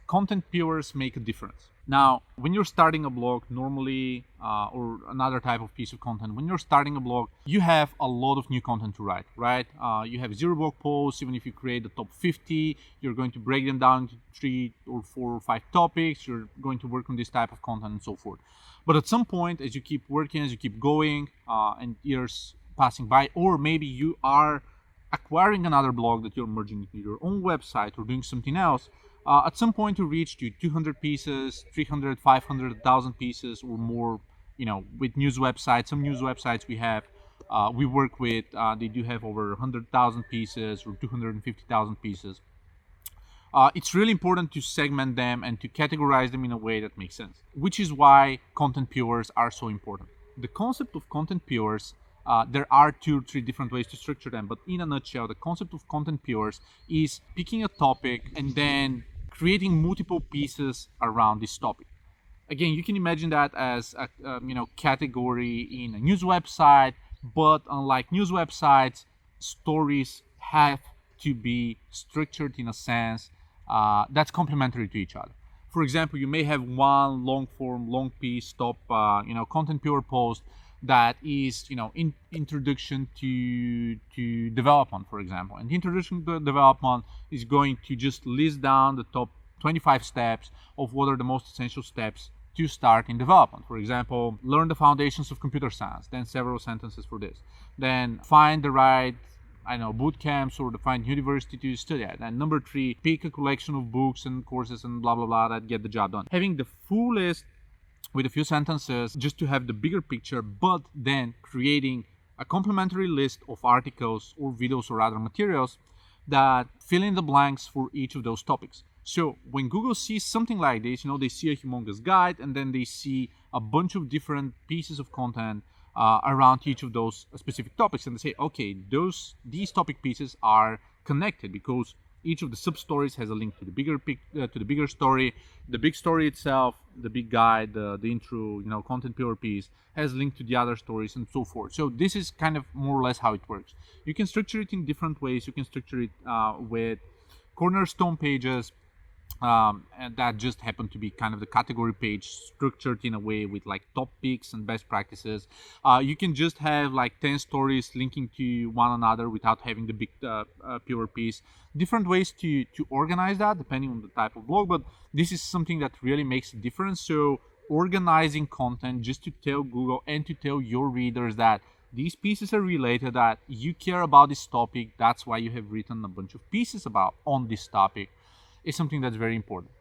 content pillars make a difference. Now, when you're starting a blog normally, or another type of piece of content, when you're starting a blog, you have a lot of new content to write, right? You have 0 blog posts. Even if you create the top 50, you're going to break them down into 3 or 4 or 5 topics. You're going to work on this type of content and so forth. But at some point, as you keep working, as you keep going, and years passing by, or maybe you are acquiring another blog that you're merging into your own website or doing something else, at some point you reach to 200 pieces, 300, 500, 1,000 pieces or more, with news websites. Some news websites we work with, they do have over 100,000 pieces or 250,000 pieces. It's really important to segment them and to categorize them in a way that makes sense, which is why content pillars are so important. The concept of content pillars, there are 2 or 3 different ways to structure them, but in a nutshell, the concept of content pillars is picking a topic and then creating multiple pieces around this topic. Again, you can imagine that as a category in a news website, but unlike news websites, stories have to be structured in a sense that's complementary to each other. For example, you may have one long form, long piece, top, content pillar post that is, introduction to development, for example. And the introduction to development is going to just list down the top 25 steps of what are the most essential steps to start in development. For example, learn the foundations of computer science, then several sentences for this. Then find the right, boot camps or find university to study at. And number 3, pick a collection of books and courses and blah, blah, blah that get the job done. Having the full list with a few sentences just to have the bigger picture, but then creating a complementary list of articles or videos or other materials that fill in the blanks for each of those topics. So when Google sees something like this, they see a humongous guide and then they see a bunch of different pieces of content around each of those specific topics, and they say, okay, these topic pieces are connected because each of the sub stories has a link to the bigger story. The big story itself, the big guide, the intro, content pillar piece has linked to the other stories and so forth. So this is kind of more or less how it works. You can structure it in different ways. You can structure it with cornerstone pages, and that just happened to be kind of the category page structured in a way with like top picks and best practices. You can just have like 10 stories linking to one another without having the big pillar piece. Different ways to organize that depending on the type of blog, but this is something that really makes a difference. So organizing content just to tell Google and to tell your readers that these pieces are related, that you care about this topic, that's why you have written a bunch of pieces on this topic, is something that's very important.